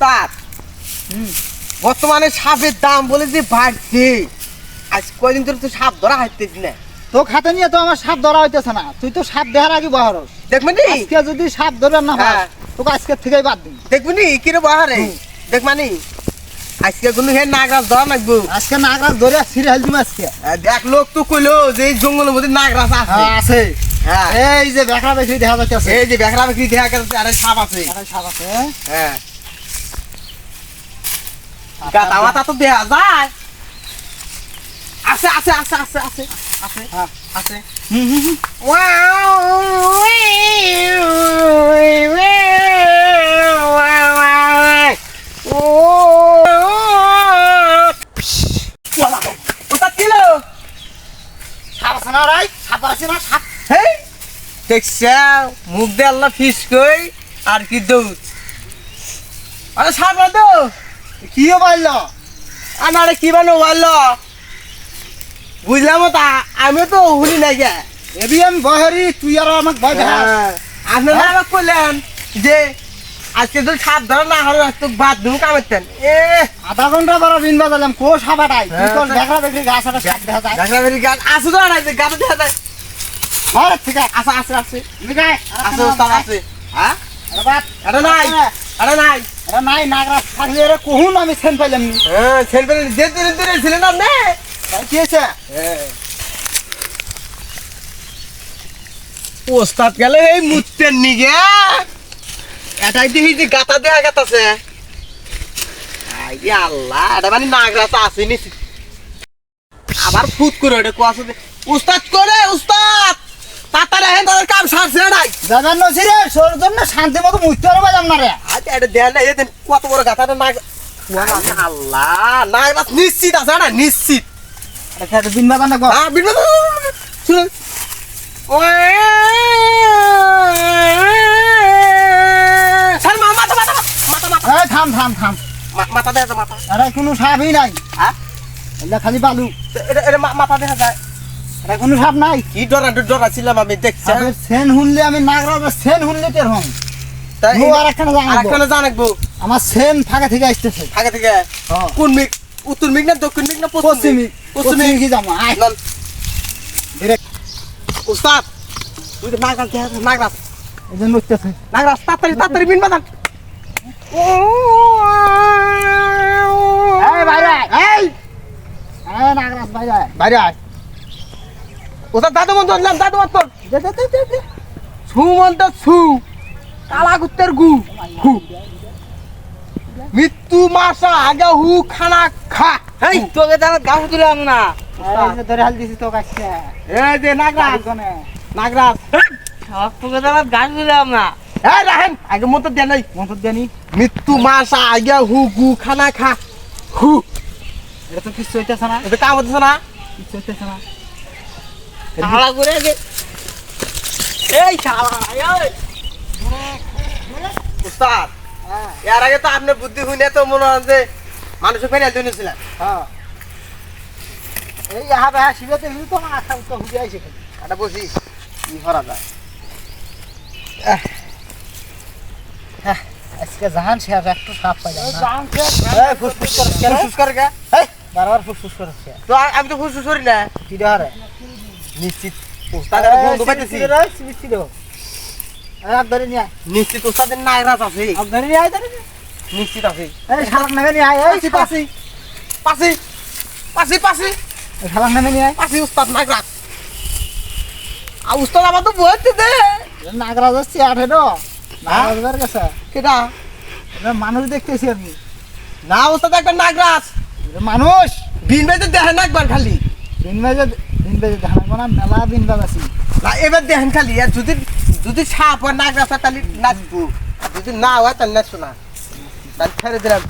উস্তাদ বর্তমানে সাপের দাম বলে যে বাড়ছে, আজ কয়দিন ধরে তো সাপ ধরা হাঁটতেছি না। তো খাতে নিয়ে তো আমার সাপ ধরা হইতেছে না, তুই তো সাপ দেখার আগে বহারস। দেখবেনি আজকে যদি সাপ ধরবেন না হয় তোকে আজকে থেকেই বাদ দিন। দেখবেনি কিরে বাহারে দেখমানি আজকে কোনো হে নাগরাজ ধরা লাগবো। আজকে নাগরাজ ধরে ছিঁড়ে হাল দিম আজকে। দেখ লোক তো কইলো যে এই জঙ্গলের মধ্যে নাগরাজ আছে। আছে হ্যাঁ এই যে বেকরা বেশি দেখা যাচ্ছে, এই যে বেকরা বেকরি দেখা যাচ্ছে, আরে সাপ আছে। সাপ আছে। হ্যাঁ গাতা মাথা তো দেখা যায়। আছে আছে আছে আছে আছে আছে আছে। মুখ দিয়ে আল্লাহ ফিস কই আর কি দৌড়। আরে সাপ তো কিও পাইলো আরে কি বানো বললো বুঝলাম। তা আমি তো শুনি নাই গে এবি আমি বহরি, তুই আর আমাকে ভয় দেখা। আপনারা আমাকে বললেন যে আজকে যদি সাপ ধরা না হলে তো বাদ দিন কামাইতেন। আধা ঘন্টা পর বিন বাজালাম কো সাবাটাই তুই তো বেকরা বেশি গাছ একটা সাপ দেখা যায়। দেখা বেরি গাছ আছে তো নাই গাছ দেখা যায়। আরে ঠিক আছে আছে আছে আছে নিগাই আছে ওস্তাদ আছে। হ্যাঁ আরে বাপ আরে নাই আরে নাই আরে নাই নাগরাজ থাকলে রে কোহুন আমি সেন পাইলাম নি। হ্যাঁ ছেলে যে দিন দিন ছিলেন না নে কি হয়েছে? ওস্তাদ গেলে এই মুতের নিগে এটাই দেখি যে গাতা দেখা গাতাছে। আই আল্লাহ এটা মানে নাগরাজ আছে নিছি আবার ফুট করে ওটা কোয়াছে উস্তাদ করে উস্তাদ তাতারে হেন তাদের কাম সারছে নাই যাবেন নছি রে সর জন্য শান্তি মতো মুইতে পারবাম না রে। আচ্ছা এটা দেন না এদিন কত বড় গাতাটা নাগ আল্লাহ নাগরাজ নিশ্চিত আছে না নিশ্চিত। আরে বিন বাজান না গো হ্যাঁ বিন শুনুন থাম থাম থাম মাথা দেখা যায় মাথা। আরে কোনো সাপই নাই। হ্যাঁ এটা খালি বালু। এটা মাথা দেখা যায়। আরে কোনো সাপ নাই। কি ডরা ছিলাম আমি দেখছি। আরে সেন হুনলে আমি নাগরাজের সেন হুনলে টের হম। তাই ও আরেকখানে জানাবো। আরেকখানে জানাবো। আমার সেন ফাঁকা থেকে আসতেছে। আগে থেকে কোন মিক উত্তর মিক না দক্ষিণ মিক না পশ্চিম মিক? পশ্চিম কি যাবো আয় ডাইরেক্ট। উস্তাদ তুই তো নাগরাজ দেখা নাগরাজ এই যে নড়তেছে নাগরাজ তাড়াতাড়ি তাড়াতাড়ি বিন বাজান। এই বাইরে আয় এই এই নাগরাজ বাইরে আয় বাইরে আয়। উস্তাদ দাদু মন ধরলাম দাদু মন তোর দে দে দে দে ছু মনটা ছু কালা কুত্তের গু হু মৃত্যু মাসা আগে হু খানা খা। এই তোকে দাঁড়া গাছ দিলাম না। এই যে ধরে হাল দিছি তো কাছে এই যে নাগরাজ কোনে নাগরাজ তোকে দাঁড়া গাছ দিলাম না। এই রাহেন আগে মতো দেন নাই মন তো দেনি মৃত্যু মাসা আগে হু গু খানা খা হু। এটা তো কিছু হইতাছে না, এটা কাম হচ্ছে না কিছু হইতাছে না। শালা করে আগে এই শালা এই উস্তাদ এর আগে তো আপনি বুদ্ধি শুনে তো মনে হয় যে মানুষ ফেলে দিয়েছিলেন। হ্যাঁ এই আহা বাহা শিবেতে হিল তো না আশা তো হুজে আইছে খালি এটা বসি কি করা যায়। আজকে জাহান শেষ একটু সাপ পাইলাম না। জাহান শেষ? এই ফুসফুস করে কেন ফুসফুস করে কে? এই বারবার ফুসফুস করছে তো আমি তো ফুসফুস করি না। কি ধরে নিশ্চিত উস্তাদের বন্ধু পাইতেছি। সিবিসি দাও এই আগ ধরে নিয়ে আয় নিশ্চিত উস্তাদের নাগরাজ আছে। আগ ধরে নিয়ে আয় ধরে নিশ্চিত আছে। এই শালাক নামে নিয়ে আয় এই পাশি পাশি পাশি পাশি এই শালাক নামে নিয়ে আয় পাশি উস্তাদ নাগরাজ। আর উস্তাদ আমার তো বলতে দে নাগরাজ হচ্ছে 18 নাগরাজের কাছে কেটা এটা মানুষ দেখতেছি আমি না উস্তাদ একটা নাগরাজ এটা মানুষ দিন বেজে দেখেন না একবার খালি দিন বাজে ধান কোনা মেলা দিন বাজাছি না এবার দেখেন খালি আর যদি যদি সাপ হয় নাগরাজ হয় তাহলে নাচবো আর যদি না হয় তাহলে নাচবো না তাহলে ছেড়ে দিলাম।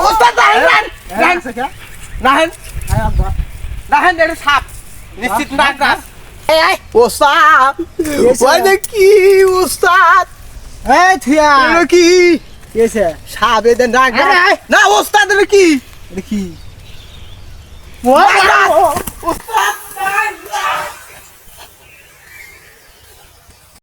উস্তাদ দেখেন দেখেন দেখেন এটা সাপ নিশ্চিত নাগরাজ। উস্তাদ ওই কি উস্তাদ এই থিয়া এটা কি কেছে সাপ এদের নাগরাজ আরে, না উস্তাদ এটা কি দেখি নাগরাজ! উস্তাদ নাগরাজ!